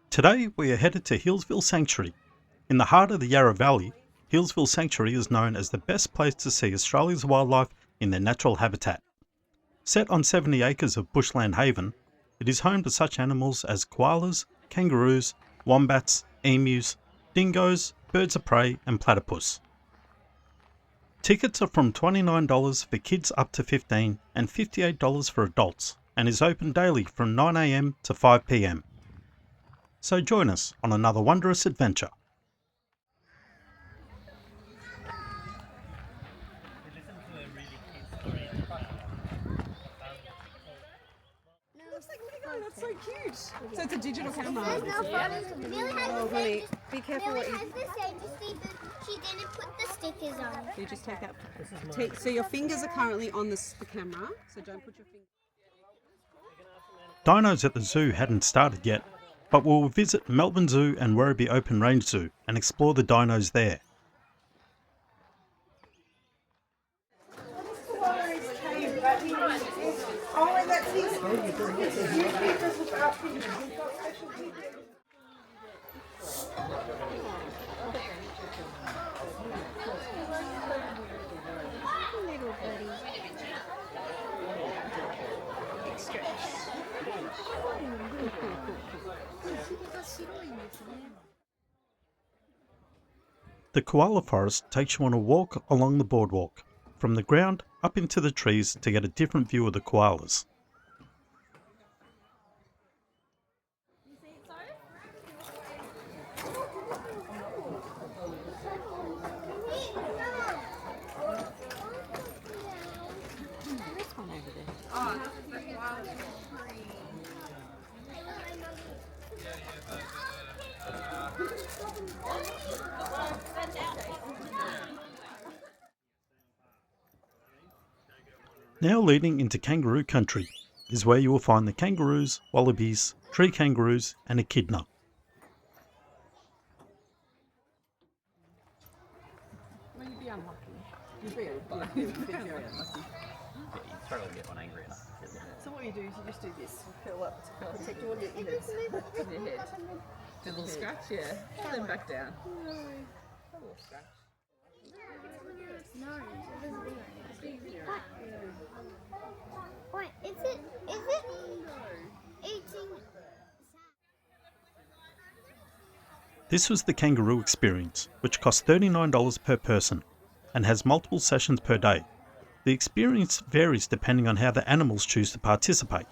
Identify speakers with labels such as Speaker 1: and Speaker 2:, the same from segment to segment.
Speaker 1: Today we are headed to Healesville Sanctuary. In the heart of the Yara Valley, Healesville Sanctuary is known as the best place to see Australia's wildlife in their natural habitat. Set on 70 acres of bushland haven, it is home to such animals as koalas, kangaroos, wombats, emus, dingoes, birds of prey and platypus. Tickets are from $29 for kids up to 15 and $58 for adults, and is open daily from 9 a.m. to 5 p.m. So join us on another wondrous adventure.
Speaker 2: Looks like Lego, that's so cute. So it's a digital camera.
Speaker 3: There's no photos. Millie has
Speaker 2: Oh,
Speaker 3: to
Speaker 2: honey,
Speaker 3: say,
Speaker 2: be careful
Speaker 3: Millie
Speaker 2: what you...
Speaker 3: has to say, just see that she didn't put the stickers on.
Speaker 2: You just take that. So your fingers are currently on the camera, so don't put your fingers...
Speaker 1: Dinos at the zoo hadn't started yet, but we'll visit Melbourne Zoo and Werribee Open Range Zoo and explore the dinos there.
Speaker 3: Little buddy.
Speaker 1: The koala forest takes you on a walk along the boardwalk, from the ground up into the trees to get a different view of the koalas. Now leading into kangaroo country is where you will find the kangaroos, wallabies, tree kangaroos and echidna.
Speaker 2: Well, you'd be unlucky. You'd be very unlucky.
Speaker 4: You totally get one angry enough.
Speaker 2: So what you do is you just do this. Curl up to protect all your innards of your head. Do a little scratch, yeah. Then back down. A little scratch.
Speaker 3: No, wait, is it eating?
Speaker 1: This was the kangaroo experience, which cost $39 per person and has multiple sessions per day. The experience varies depending on how the animals choose to participate.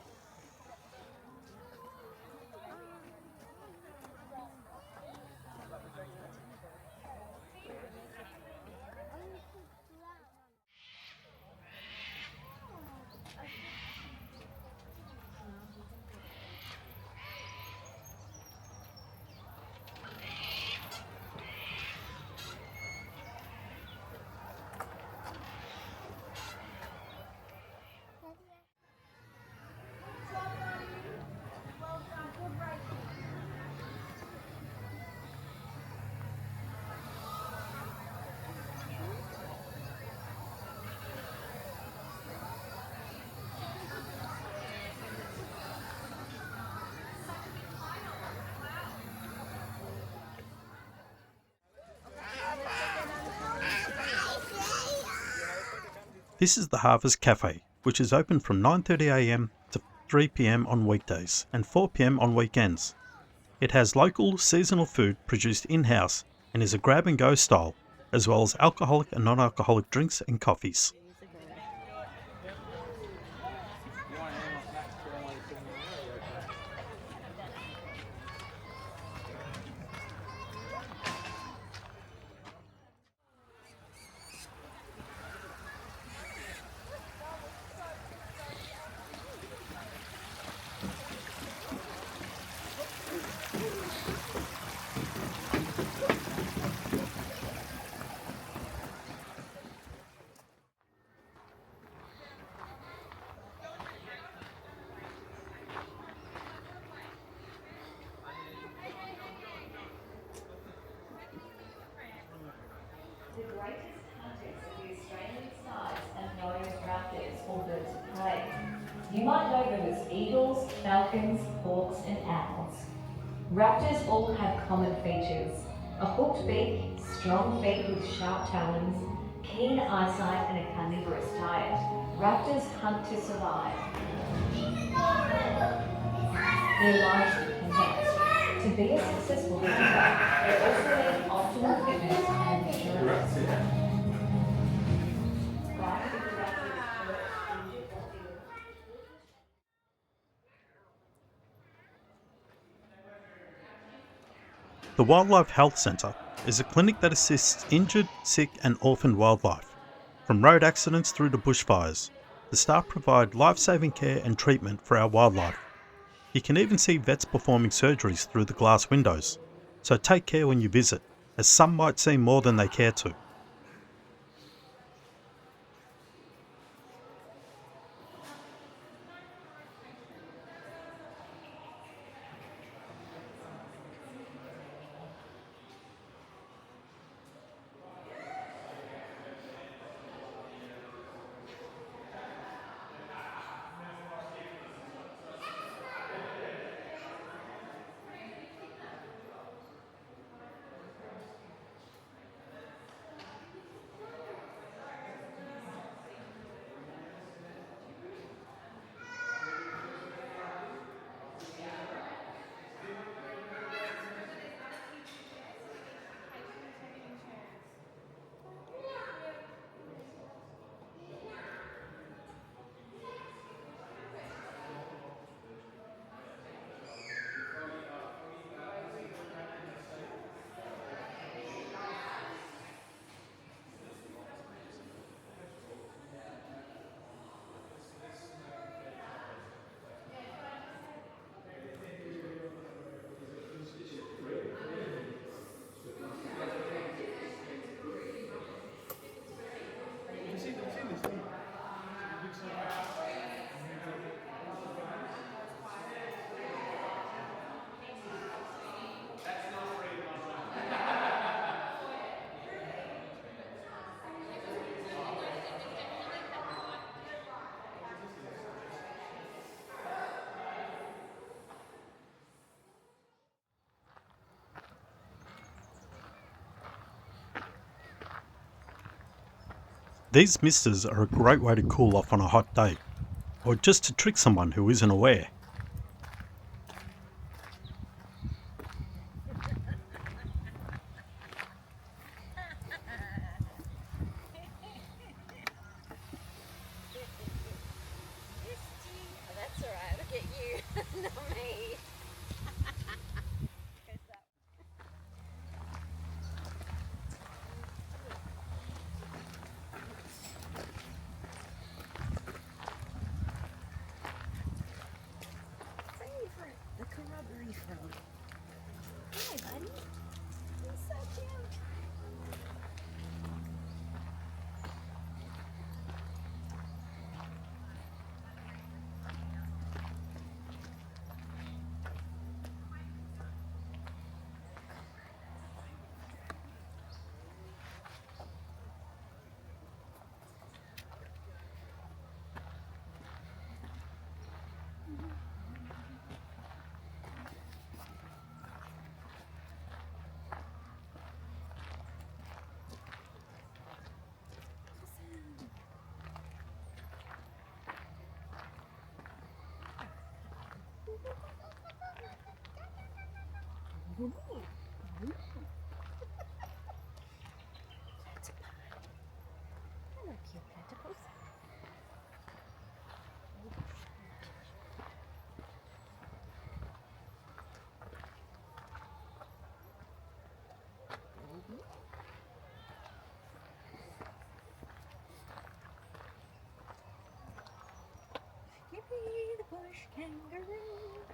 Speaker 1: This is the Harvest Cafe, which is open from 9:30 a.m. to 3 p.m. on weekdays and 4 p.m. on weekends. It has local seasonal food produced in-house and is a grab-and-go style, as well as alcoholic and non-alcoholic drinks and coffees.
Speaker 5: The greatest hunters of the Australian size and known as raptors or birds of prey. You might know them as eagles, falcons, hawks and owls. Raptors all have common features: a hooked beak, strong feet with sharp talons, keen eyesight, and a carnivorous diet. Raptors hunt to survive. Their lives depend on it. To be a successful hunter, they also need optimal fitness and endurance. But if the raptor is hurt, injured, or ill,
Speaker 1: The Wildlife Health Centre is a clinic that assists injured, sick and orphaned wildlife. From road accidents through to bushfires, the staff provide life-saving care and treatment for our wildlife. You can even see vets performing surgeries through the glass windows. So take care when you visit, as some might see more than they care to. These misters are a great way to cool off on a hot day, or just to trick someone who isn't aware.
Speaker 3: That's alright, look at you, not me. Favorite, the corroboree frog. Hi, buddy. You're so cute. That's fine. Hello, cute tentacles. Yippee, the bush kangaroo.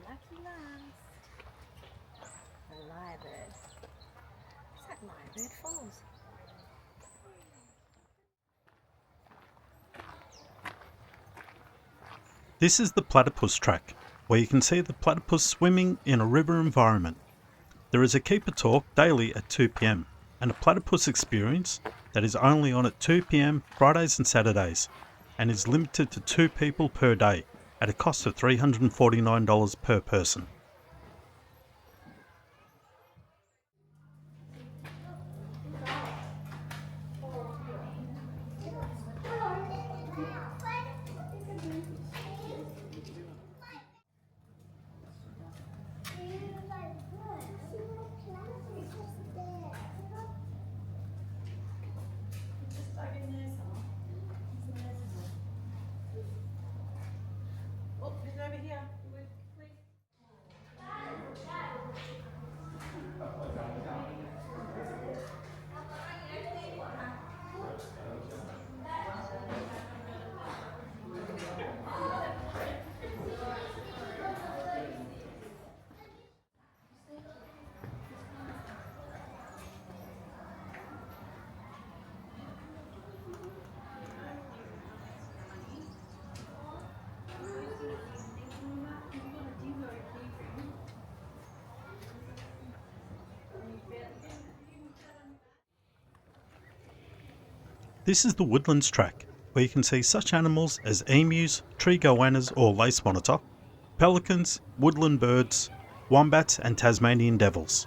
Speaker 3: Lucky last. The lyrebird. What's that lyrebird falls?
Speaker 1: This is the platypus track, where you can see the platypus swimming in a river environment. There is a keeper talk daily at 2 p.m. and a platypus experience that is only on at 2 p.m. Fridays and Saturdays and is limited to 2 people per day at a cost of $349 per person.
Speaker 2: Oh, he's over here.
Speaker 1: This is the Woodlands track, where you can see such animals as emus, tree goannas or lace monitor, pelicans, woodland birds, wombats and Tasmanian devils.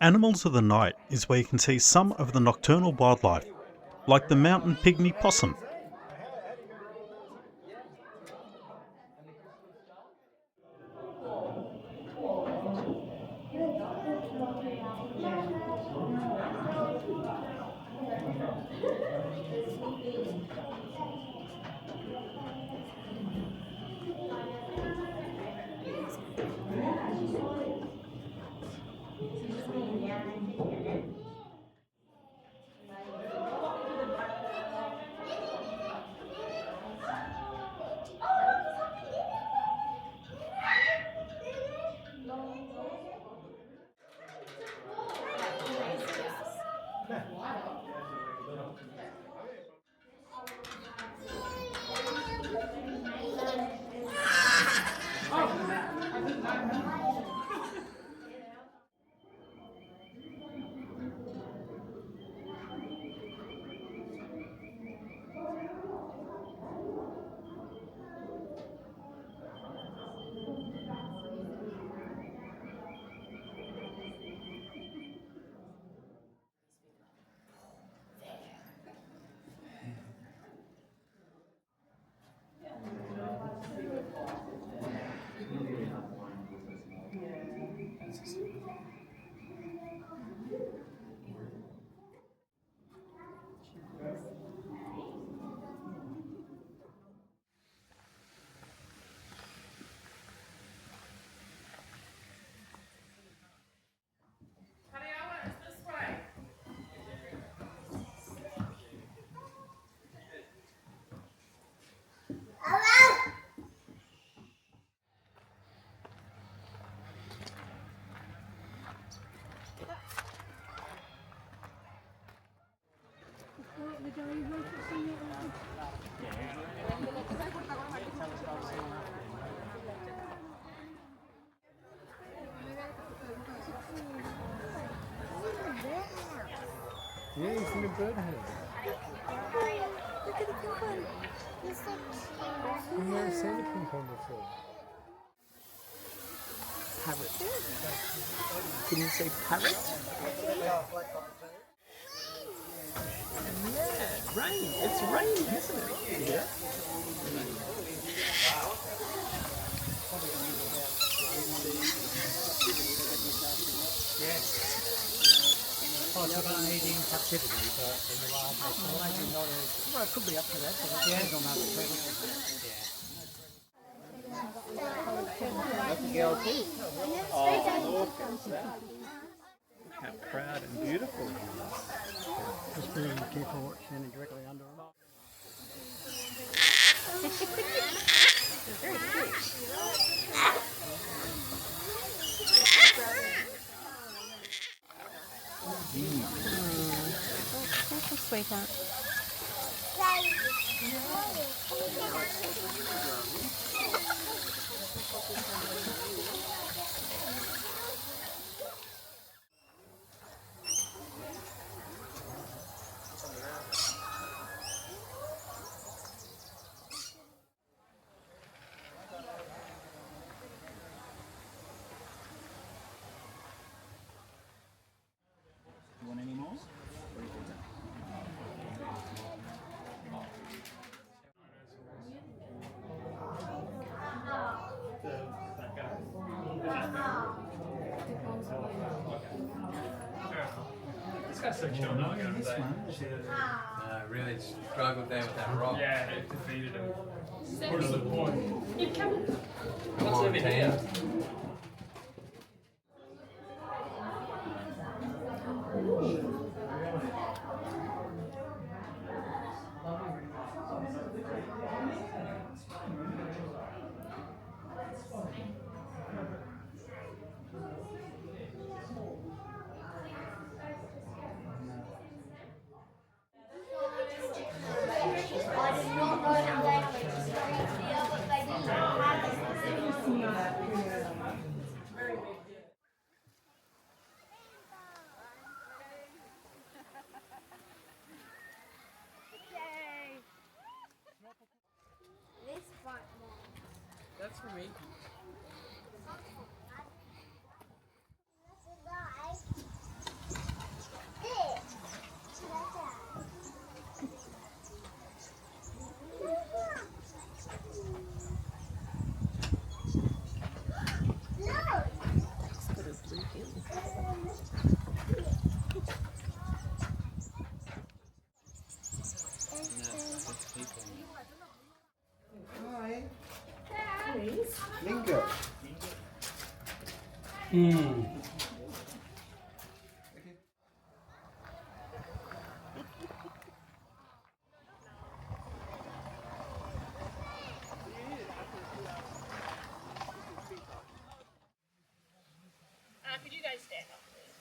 Speaker 1: Animals of the Night is where you can see some of the nocturnal wildlife, like the mountain pygmy possum.
Speaker 6: Yeah, he's in a birdhouse.
Speaker 3: Look at the pink one. He's so cute.
Speaker 6: I've never seen a pink one before.
Speaker 2: Parrot. Can you say parrot? Yeah, rain. It's raining, isn't it? Yeah.
Speaker 7: Yes. Oh, it's about eating captivity, but in the wild, maybe not as... Well, it could be up to that, but it depends on other people. Yeah.
Speaker 2: That's a girl too. Oh, how proud and beautiful it is.
Speaker 7: Just be careful standing directly under them.
Speaker 3: Very cute. That's a sweetheart.
Speaker 4: You want any more?
Speaker 8: This guy's so chill now.
Speaker 7: This one.
Speaker 6: Really struggled there with that rock.
Speaker 8: Yeah, it defeated him. What is the point?
Speaker 6: Come on, team.
Speaker 2: That's for me.
Speaker 6: Lingo.
Speaker 9: Could you guys stand up, please?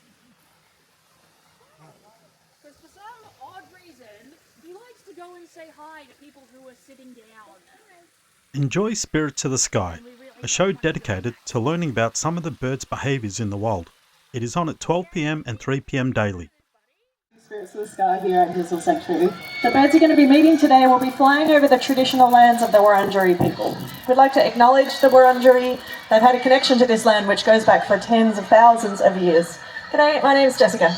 Speaker 9: Because for some odd reason, he likes to go and say hi to people who are sitting down.
Speaker 1: Enjoy Spirit to the Sky, a show dedicated to learning about some of the birds' behaviours in the wild. It is on at 12 p.m. and 3 p.m. daily.
Speaker 10: Spirits of the Sky here at Healesville Sanctuary. The birds are going to be meeting today will be flying over the traditional lands of the Wurundjeri people. We'd like to acknowledge the Wurundjeri. They've had a connection to this land which goes back for tens of thousands of years. G'day, my name's Jessica.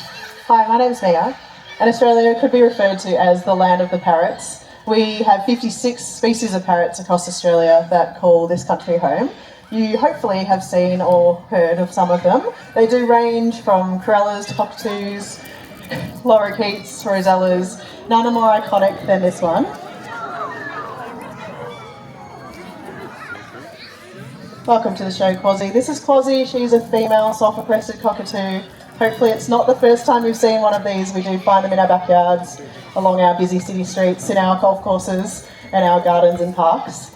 Speaker 11: Hi, my name's Mia, and Australia could be referred to as the land of the parrots. We have 56 species of parrots across Australia that call this country home. You hopefully have seen or heard of some of them. They do range from corellas to cockatoos, lorikeets, rosellas. None are more iconic than this one. Welcome to the show, Quasi. This is Quasi. She's a female sulphur-crested cockatoo. Hopefully it's not the first time you've seen one of these. We do find them in our backyards, along our busy city streets, in our golf courses and our gardens and parks.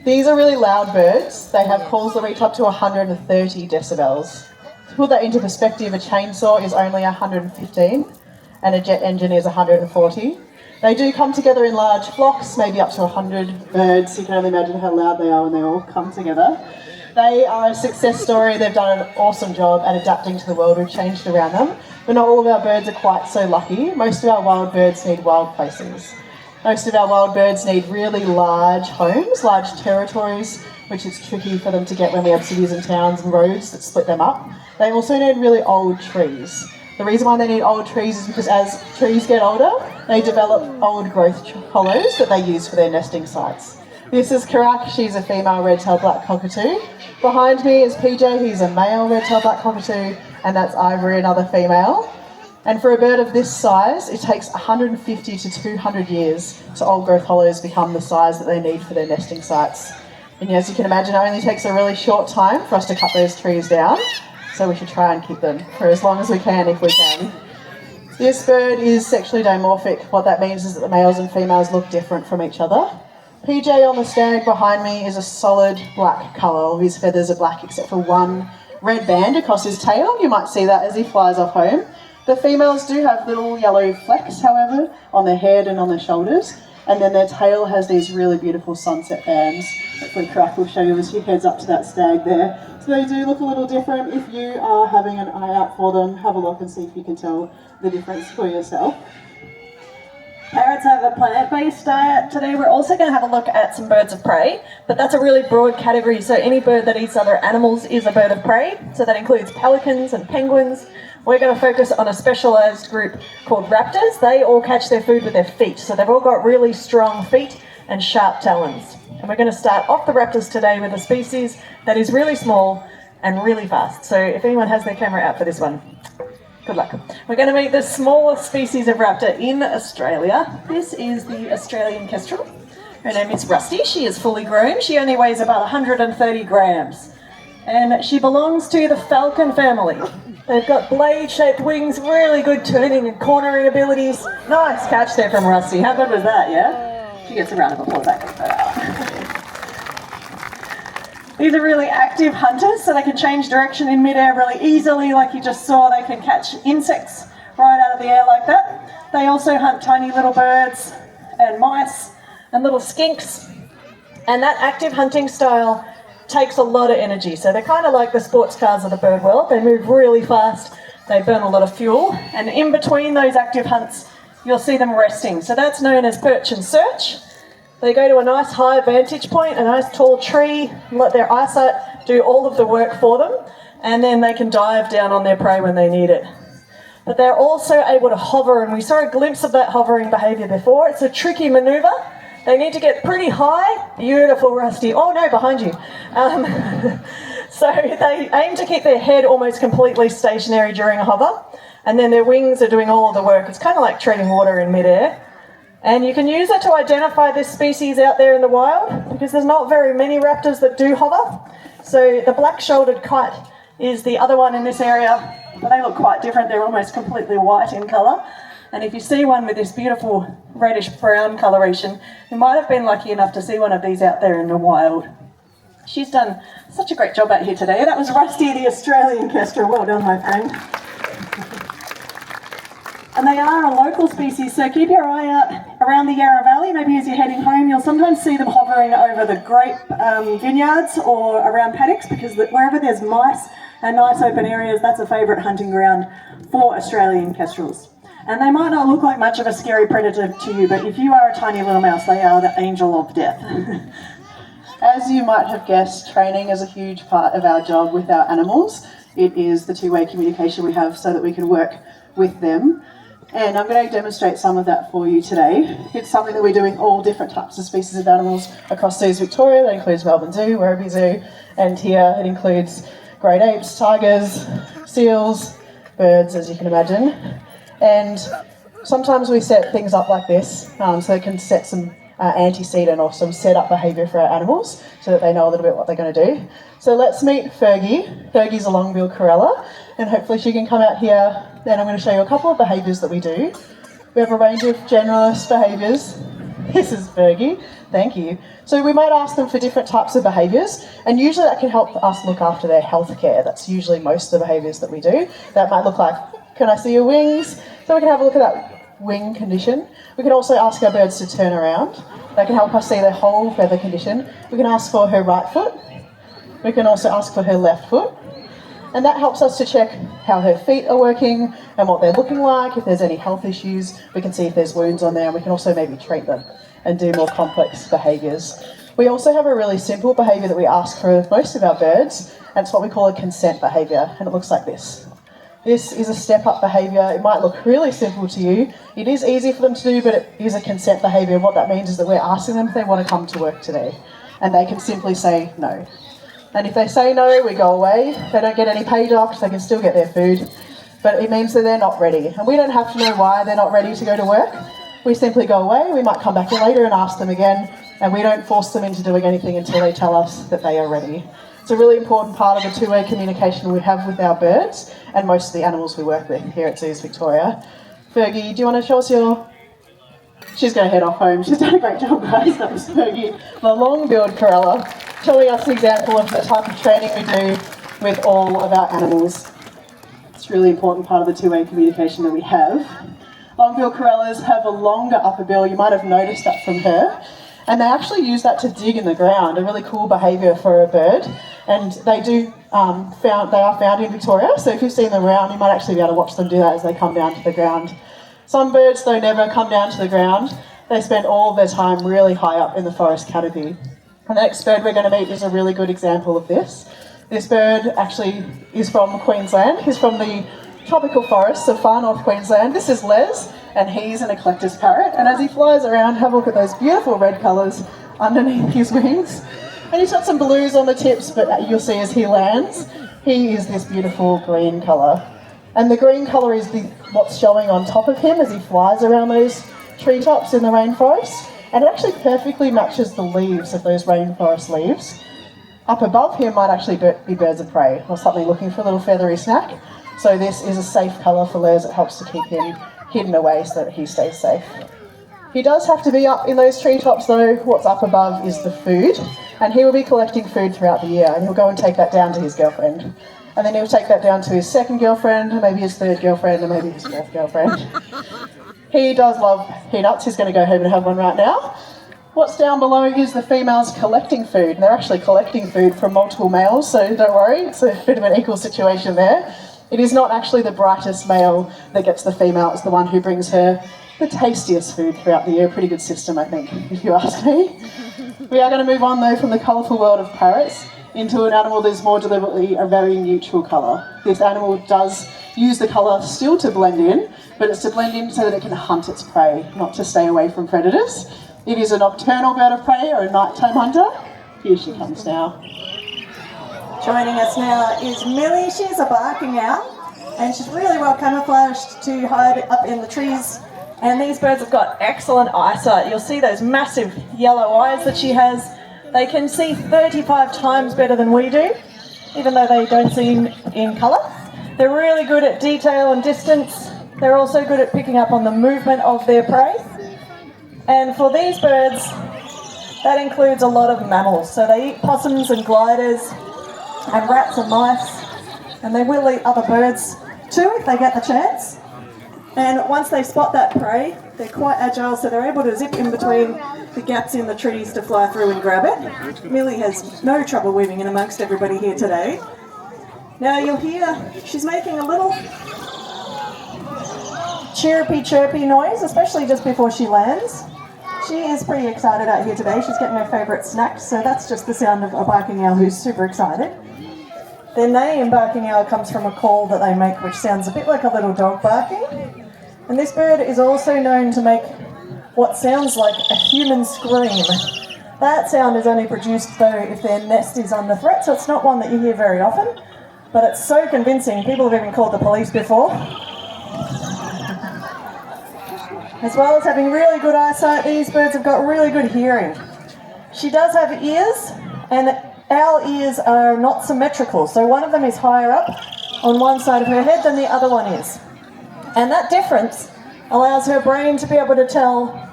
Speaker 11: These are really loud birds. They have calls that reach up to 130 decibels. To put that into perspective, a chainsaw is only 115 and a jet engine is 140. They do come together in large flocks, maybe up to 100 birds. You can only imagine how loud they are when they all come together. They are a success story. They've done an awesome job at adapting to the world we've changed around them. But not all of our birds are quite so lucky. Most of our wild birds need wild places. Most of our wild birds need really large homes, large territories, which is tricky for them to get when we have cities and towns and roads that split them up. They also need really old trees. The reason why they need old trees is because as trees get older, they develop old growth hollows that they use for their nesting sites. This is Karak, she's a female red-tailed black cockatoo. Behind me is PJ, he's a male red-tailed black cockatoo, and that's Ivory, another female. And for a bird of this size, it takes 150 to 200 years to old growth hollows become the size that they need for their nesting sites. And as you can imagine, it only takes a really short time for us to cut those trees down, so we should try and keep them for as long as we can if we can. This bird is sexually dimorphic. What that means is that the males and females look different from each other. PJ on the stag behind me is a solid black colour. All of his feathers are black except for one red band across his tail. You might see that as he flies off home. The females do have little yellow flecks, however, on their head and on their shoulders, and then their tail has these really beautiful sunset bands. Hopefully Crack will show you as he heads up to that stag there. So they do look a little different. If you are having an eye out for them, have a look and see if you can tell the difference for yourself.
Speaker 10: Parrots have a plant-based diet. Today we're also going to have a look at some birds of prey, but that's a really broad category, so any bird that eats other animals is a bird of prey. So that includes pelicans and penguins. We're going to focus on a specialised group called raptors. They all catch their food with their feet, so they've all got really strong feet and sharp talons. And we're going to start off the raptors today with a species that is really small and really fast. So if anyone has their camera out for this one, good luck. We're going to meet the smallest species of raptor in Australia. This is the Australian kestrel. Her name is Rusty. She is fully grown. She only weighs about 130 grams. And she belongs to the falcon family. They've got blade-shaped wings, really good turning and cornering abilities. Nice catch there from Rusty. How good was that, yeah? She gets a round of applause, I think, for that. These are really active hunters, so they can change direction in midair really easily. Like you just saw, they can catch insects right out of the air like that. They also hunt tiny little birds and mice and little skinks. And that active hunting style takes a lot of energy. So they're kind of like the sports cars of the bird world. They move really fast, they burn a lot of fuel, and in between those active hunts, you'll see them resting. So that's known as perch and search. They go to a nice high vantage point, a nice tall tree, and let their eyesight do all of the work for them, and then they can dive down on their prey when they need it. But they're also able to hover, and we saw a glimpse of that hovering behaviour before. It's a tricky manoeuvre. They need to get pretty high. Beautiful, Rusty. Oh no, behind you. So they aim to keep their head almost completely stationary during a hover, and then their wings are doing all of the work. It's kind of like treading water in midair. And you can use it to identify this species out there in the wild, because there's not very many raptors that do hover. So the black-shouldered kite is the other one in this area, but they look quite different. They're almost completely white in colour. And if you see one with this beautiful reddish-brown coloration, you might have been lucky enough to see one of these out there in the wild. She's done such a great job out here today. That was Rusty, the Australian kestrel. Well done, my friend. And they are a local species, so keep your eye out around the Yara Valley. Maybe as you're heading home, you'll sometimes see them hovering over the grape vineyards or around paddocks, because wherever there's mice and nice open areas, that's a favourite hunting ground for Australian kestrels. And they might not look like much of a scary predator to you, but if you are a tiny little mouse, they are the angel of death.
Speaker 11: As you might have guessed, training is a huge part of our job with our animals. It is the two-way communication we have so that we can work with them. And I'm going to demonstrate some of that for you today. It's something that we do with all different types of species of animals across Zoos Victoria. That includes Melbourne Zoo, Werribee Zoo, and here it includes great apes, tigers, seals, birds, as you can imagine. And sometimes we set things up like this, so they can set some antecedent or some set-up behaviour for our animals so that they know a little bit what they're going to do. So let's meet Fergie. Fergie's a long-billed corella, and hopefully she can come out here. Then I'm going to show you a couple of behaviours that we do. We have a range of generalist behaviours. This is Fergie. Thank you. So we might ask them for different types of behaviours, and usually that can help us look after their health care. That's usually most of the behaviours that we do. That might look like, can I see your wings? So we can have a look at that wing condition. We can also ask our birds to turn around. That can help us see their whole feather condition. We can ask for her right foot. We can also ask for her left foot. And that helps us to check how her feet are working and what they're looking like. If there's any health issues, we can see if there's wounds on there, and we can also maybe treat them and do more complex behaviours. We also have a really simple behaviour that we ask for most of our birds, and it's what we call a consent behaviour, and it looks like this. This is a step-up behaviour. It might look really simple to you. It is easy for them to do, but it is a consent behaviour. What that means is that we're asking them if they want to come to work today, and they can simply say no. And if they say no, we go away. They don't get any pay docked, they can still get their food, but it means that they're not ready. And we don't have to know why they're not ready to go to work. We simply go away. We might come back in later and ask them again, and we don't force them into doing anything until they tell us that they are ready. It's a really important part of the two-way communication we have with our birds and most of the animals we work with here at Zoos Victoria. Fergie, do you want to show us your... She's going to head off home. She's done a great job, guys. That was Fergie, the long-billed corella, showing us an example of the type of training we do with all of our animals. It's a really important part of the two-way communication that we have. Long-billed corellas have a longer upper bill. You might have noticed that from her. And they actually use that to dig in the ground, a really cool behaviour for a bird. And they are found in Victoria, so if you've seen them around, you might actually be able to watch them do that as they come down to the ground. Some birds, though, never come down to the ground. They spend all their time really high up in the forest canopy. And the next bird we're going to meet is a really good example of this. This bird actually is from Queensland. He's from the tropical forests of far north Queensland. This is Les, and he's an eclectus parrot. And as he flies around, have a look at those beautiful red colours underneath his wings. And he's got some blues on the tips, but you'll see as he lands, he is this beautiful green colour. And the green colour is what's showing on top of him as he flies around those treetops in the rainforest. And it actually perfectly matches the leaves of those rainforest leaves. Up above him might actually be birds of prey or something looking for a little feathery snack. So this is a safe colour for Les. It helps to keep him hidden away so that he stays safe. He does have to be up in those treetops though. What's up above is the food, and he will be collecting food throughout the year, and he'll go and take that down to his girlfriend. And then he'll take that down to his second girlfriend, maybe his third girlfriend, and maybe his fourth girlfriend. He does love peanuts. He's going to go home and have one right now. What's down below is the females collecting food, and they're actually collecting food from multiple males, so don't worry, it's a bit of an equal situation there. It is not actually the brightest male that gets the female, it's the one who brings her the tastiest food throughout the year. Pretty good system, I think, if you ask me. We are going to move on, though, from the colourful world of parrots into an animal that is more deliberately a very neutral colour. This animal does use the colour still to blend in, but it's to blend in so that it can hunt its prey, not to stay away from predators. It is a nocturnal bird of prey or a nighttime hunter. Here she comes now.
Speaker 10: Joining us now is Millie. She's a barking owl, and she's really well camouflaged to hide up in the trees. And these birds have got excellent eyesight. You'll see those massive yellow eyes that she has. They can see 35 times better than we do, even though they don't see in colour. They're really good at detail and distance. They're also good at picking up on the movement of their prey. And for these birds, that includes a lot of mammals. So they eat possums and gliders and rats and mice, and they will eat other birds too if they get the chance. And once they spot that prey, they're quite agile, so they're able to zip in between the gaps in the trees to fly through and grab it. Millie has no trouble weaving in amongst everybody here today. Now you'll hear she's making a little chirpy noise, especially just before she lands. She is pretty excited out here today. She's getting her favourite snacks, so that's just the sound of a barking owl who's super excited. Their name, barking owl, comes from a call that they make which sounds a bit like a little dog barking. And this bird is also known to make what sounds like a human scream. That sound is only produced though if their nest is under threat, so it's not one that you hear very often, but it's so convincing. People have even called the police before. As well as having really good eyesight, these birds have got really good hearing. She does have ears, and our ears are not symmetrical, so one of them is higher up on one side of her head than the other one is. And that difference allows her brain to be able to tell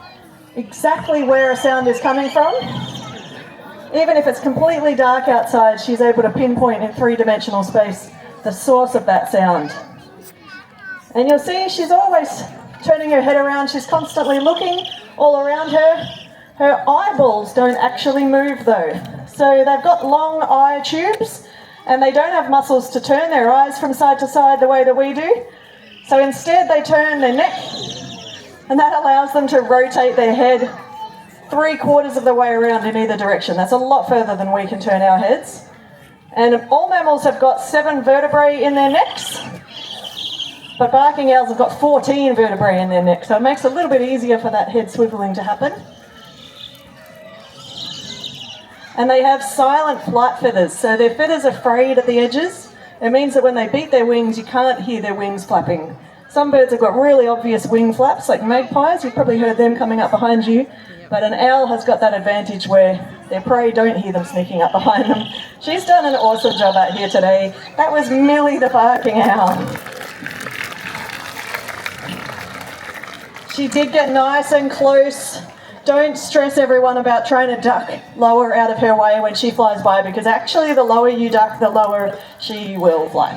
Speaker 10: exactly where a sound is coming from. Even if it's completely dark outside, she's able to pinpoint in three-dimensional space the source of that sound. And you'll see she's always turning her head around. She's constantly looking all around her. Her eyeballs don't actually move though. So they've got long eye tubes and they don't have muscles to turn their eyes from side to side the way that we do. So instead they turn their neck, and that allows them to rotate their head 3/4 of the way around in either direction. That's a lot further than we can turn our heads. And all mammals have got 7 vertebrae in their necks, but barking owls have got 14 vertebrae in their neck, so it makes it a little bit easier for that head swiveling to happen. And they have silent flight feathers, so their feathers are frayed at the edges. It means that when they beat their wings, you can't hear their wings flapping. Some birds have got really obvious wing flaps, like magpies. You've probably heard them coming up behind you. But an owl has got that advantage where their prey don't hear them sneaking up behind them. She's done an awesome job out here today. That was Millie the barking owl. She did get nice and close. Don't stress everyone about trying to duck lower out of her way when she flies by, because actually the lower you duck, the lower she will fly.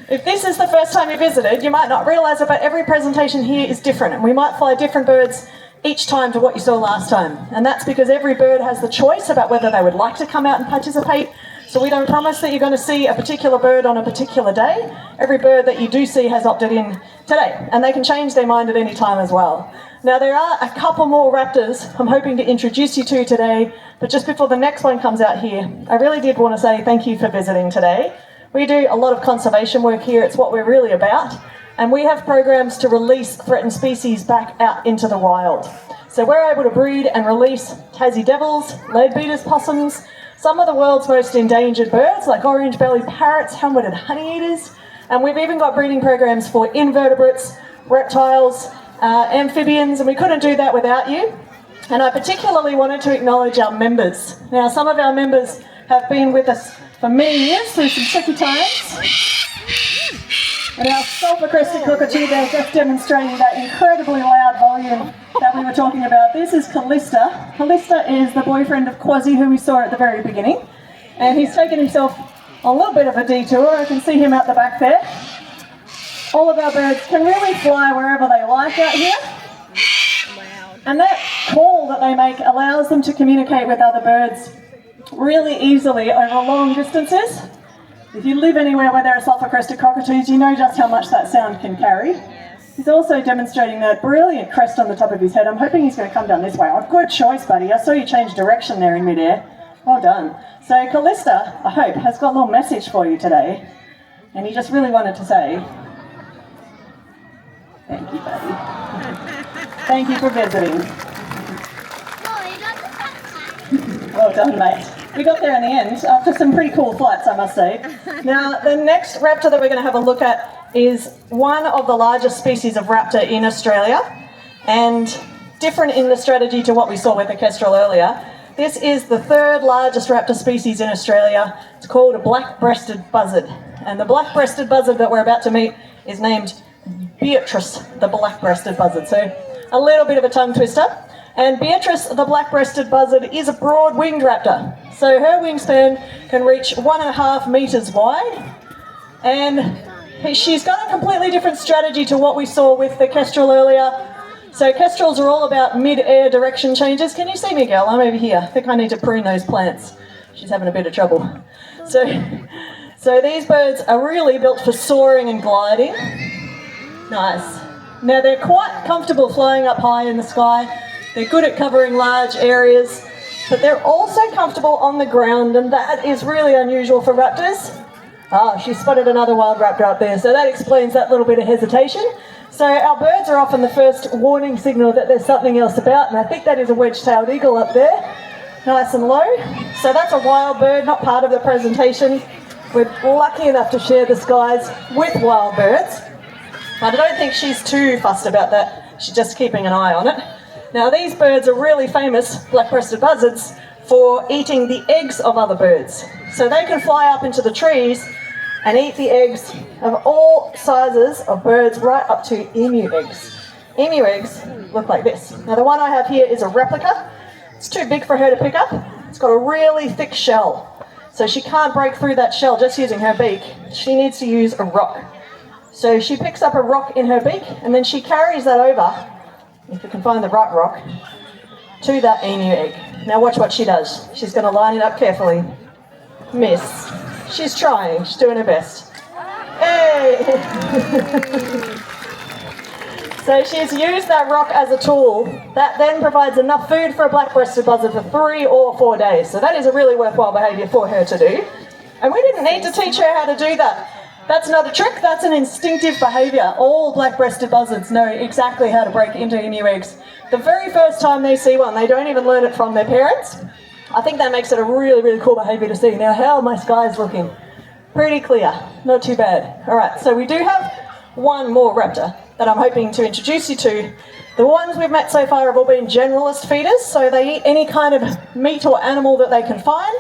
Speaker 10: If this is the first time you visited, you might not realise it, but every presentation here is different, and we might fly different birds each time to what you saw last time. And that's because every bird has the choice about whether they would like to come out and participate. So we don't promise that you're going to see a particular bird on a particular day. Every bird that you do see has opted in today, and they can change their mind at any time as well. Now there are a couple more raptors I'm hoping to introduce you to today, but just before the next one comes out here, I really did want to say thank you for visiting today. We do a lot of conservation work here, it's what we're really about, and we have programs to release threatened species back out into the wild. So we're able to breed and release Tassie devils, leadbeaters, possums, some of the world's most endangered birds like orange-bellied parrots, helmeted honeyeaters, and we've even got breeding programs for invertebrates, reptiles, amphibians, and we couldn't do that without you. And I particularly wanted to acknowledge our members. Now, some of our members have been with us for many years through some tricky times. And our sulphur-crested cockatoo there just demonstrating that incredibly loud volume that we were talking about. This is Callista. Callista is the boyfriend of Quasi, who we saw at the very beginning. And he's taken himself a little bit of a detour. I can see him out the back there. All of our birds can really fly wherever they like out here. And that call that they make allows them to communicate with other birds really easily over long distances. If you live anywhere where there are sulphur-crested cockatoos, you know just how much that sound can carry. He's also demonstrating that brilliant crest on the top of his head. I'm hoping he's going to come down this way. Oh, good choice, buddy. I saw you change direction there in midair. Well done. So Callista, I hope, has got a little message for you today. And he just really wanted to say, thank you, buddy. Thank you for visiting. Well done, mate. We got there in the end after some pretty cool flights, I must say. Now, the next raptor that we're going to have a look at is one of the largest species of raptor in Australia, and different in the strategy to what we saw with the kestrel earlier. This is the 3rd largest raptor species in Australia. It's called a black-breasted buzzard. And the black-breasted buzzard that we're about to meet is named Beatrice, the black-breasted buzzard. So a little bit of a tongue twister. And Beatrice, the black-breasted buzzard, is a broad-winged raptor. So her wingspan can reach 1.5 metres wide. And she's got a completely different strategy to what we saw with the kestrel earlier. So kestrels are all about mid-air direction changes. Can you see me, girl? I'm over here. I think I need to prune those plants. She's having a bit of trouble. So these birds are really built for soaring and gliding. Nice. Now they're quite comfortable flying up high in the sky. They're good at covering large areas, but they're also comfortable on the ground, and that is really unusual for raptors. Ah, she spotted another wild raptor up there, so that explains that little bit of hesitation. So our birds are often the first warning signal that there's something else about, and I think that is a wedge-tailed eagle up there, nice and low. So that's a wild bird, not part of the presentation. We're lucky enough to share the skies with wild birds, but I don't think she's too fussed about that. She's just keeping an eye on it. Now these birds are really famous, black-breasted buzzards, for eating the eggs of other birds. So they can fly up into the trees and eat the eggs of all sizes of birds, right up to emu eggs. Emu eggs look like this. Now the one I have here is a replica. It's too big for her to pick up. It's got a really thick shell. So she can't break through that shell just using her beak. She needs to use a rock. So she picks up a rock in her beak and then she carries that over, if you can find the right rock, to that emu egg. Now watch what she does. She's going to line it up carefully. Miss. She's trying. She's doing her best. Hey! So she's used that rock as a tool. That then provides enough food for a black-breasted buzzard for 3 or 4 days. So that is a really worthwhile behaviour for her to do. And we didn't need to teach her how to do that. That's not a trick, that's an instinctive behaviour. All black-breasted buzzards know exactly how to break into emu eggs. The very first time they see one, they don't even learn it from their parents. I think that makes it a really, really cool behaviour to see. Now, how are my skies looking? Pretty clear, not too bad. All right, so we do have one more raptor that I'm hoping to introduce you to. The ones we've met so far have all been generalist feeders, so they eat any kind of meat or animal that they can find.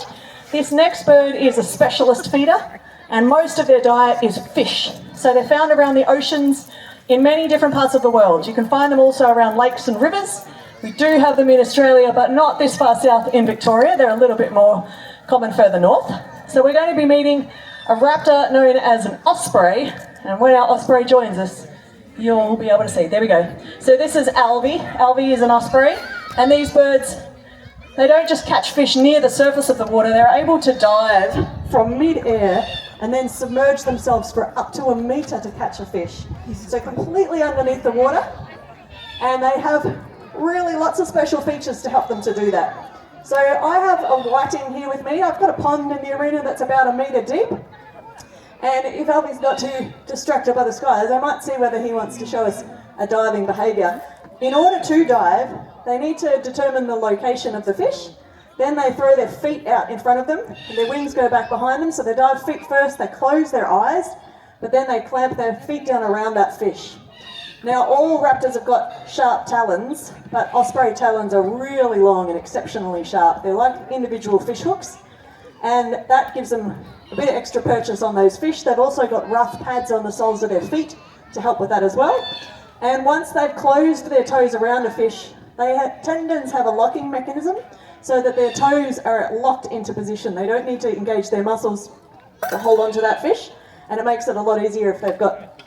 Speaker 10: This next bird is a specialist feeder, and most of their diet is fish. So they're found around the oceans in many different parts of the world. You can find them also around lakes and rivers. We do have them in Australia, but not this far south in Victoria. They're a little bit more common further north. So we're going to be meeting a raptor known as an osprey, and when our osprey joins us, you'll be able to see. There we go. So this is Alvy. Alvy is an osprey, and these birds, they don't just catch fish near the surface of the water, they're able to dive from mid-air and then submerge themselves for up to 1 metre to catch a fish. So completely underneath the water, and they have really lots of special features to help them to do that. So I have a whiting here with me. I've got a pond in the arena that's about 1 metre deep. And if Alvy's not too distracted by the skies, I might see whether he wants to show us a diving behaviour. In order to dive, they need to determine the location of the fish. Then they throw their feet out in front of them, and their wings go back behind them. So they dive feet first, they close their eyes, but then they clamp their feet down around that fish. Now, all raptors have got sharp talons, but osprey talons are really long and exceptionally sharp. They're like individual fish hooks, and that gives them a bit of extra purchase on those fish. They've also got rough pads on the soles of their feet to help with that as well. And once they've closed their toes around a fish, tendons have a locking mechanism so that their toes are locked into position. They don't need to engage their muscles to hold onto that fish, and it makes it a lot easier if they've got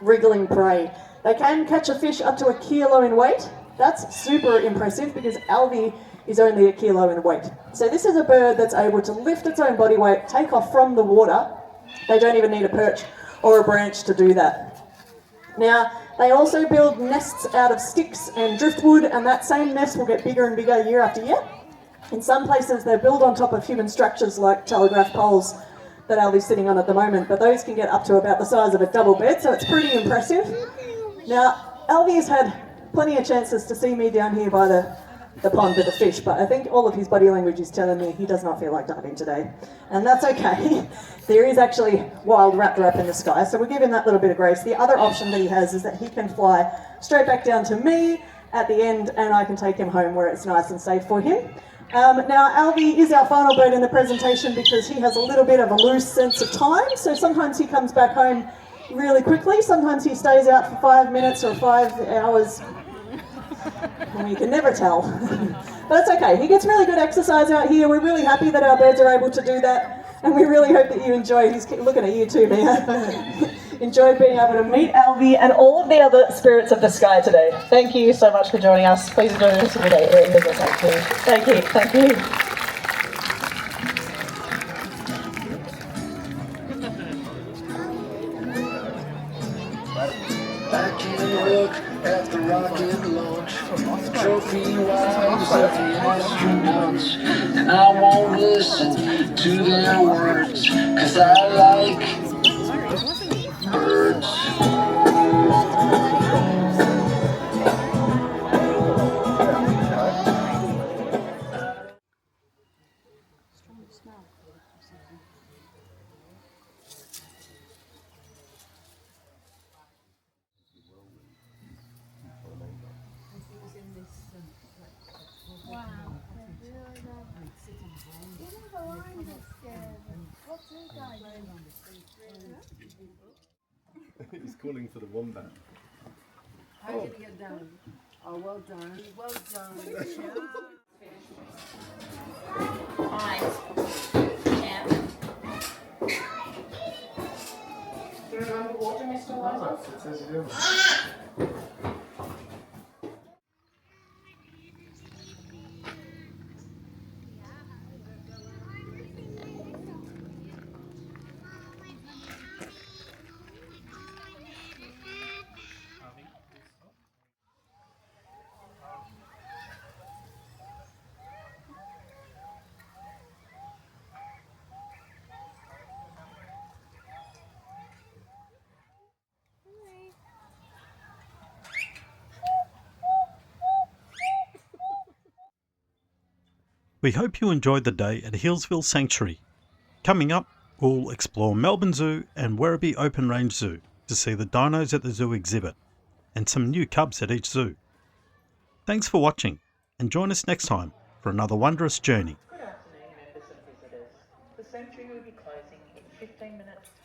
Speaker 10: wriggling prey. They can catch a fish up to 1 kilo in weight. That's super impressive because Alvy is only 1 kilo in weight. So this is a bird that's able to lift its own body weight, take off from the water. They don't even need a perch or a branch to do that. Now, they also build nests out of sticks and driftwood, and that same nest will get bigger and bigger year after year. In some places, they're built on top of human structures like telegraph poles that Alvy's sitting on at the moment, but those can get up to about the size of a double bed, so it's pretty impressive. Now, Alvy has had plenty of chances to see me down here by the pond with the fish, but I think all of his body language is telling me he does not feel like diving today. And that's okay. There is actually wild raptor up in the sky, so we'll give him that little bit of grace. The other option that he has is that he can fly straight back down to me at the end, and I can take him home where it's nice and safe for him. Now, Alvy is our final bird in the presentation because he has a little bit of a loose sense of time, so sometimes he comes back home really quickly, sometimes he stays out for 5 minutes or 5 hours. Well, you can never tell. But that's okay. He gets really good exercise out here. We're really happy that our birds are able to do that, and we really hope that you enjoy. He's looking at you too, Mia. Enjoyed being able to meet Alvy and all of the other spirits of the sky today.
Speaker 11: Thank you so much for joining us. Please enjoy the rest of the day here at Healesville Sanctuary.
Speaker 10: Thank you. Thank you.
Speaker 8: I can look at the rocket launch, trophy wives of the astronauts, and I won't listen to their words, 'cause I like birds.
Speaker 12: He's calling for the wombat.
Speaker 2: How did you get done? Oh, well done. Well done.
Speaker 10: Do you remember water, Mr. Weiser?
Speaker 12: It says you do.
Speaker 1: We hope you enjoyed the day at Healesville Sanctuary. Coming up, we'll explore Melbourne Zoo and Werribee Open Range Zoo to see the dinos at the zoo exhibit and some new cubs at each zoo. Thanks for watching and join us next time for another wondrous journey.
Speaker 12: Good afternoon, members and visitors. The sanctuary will be closing in 15 minutes' time.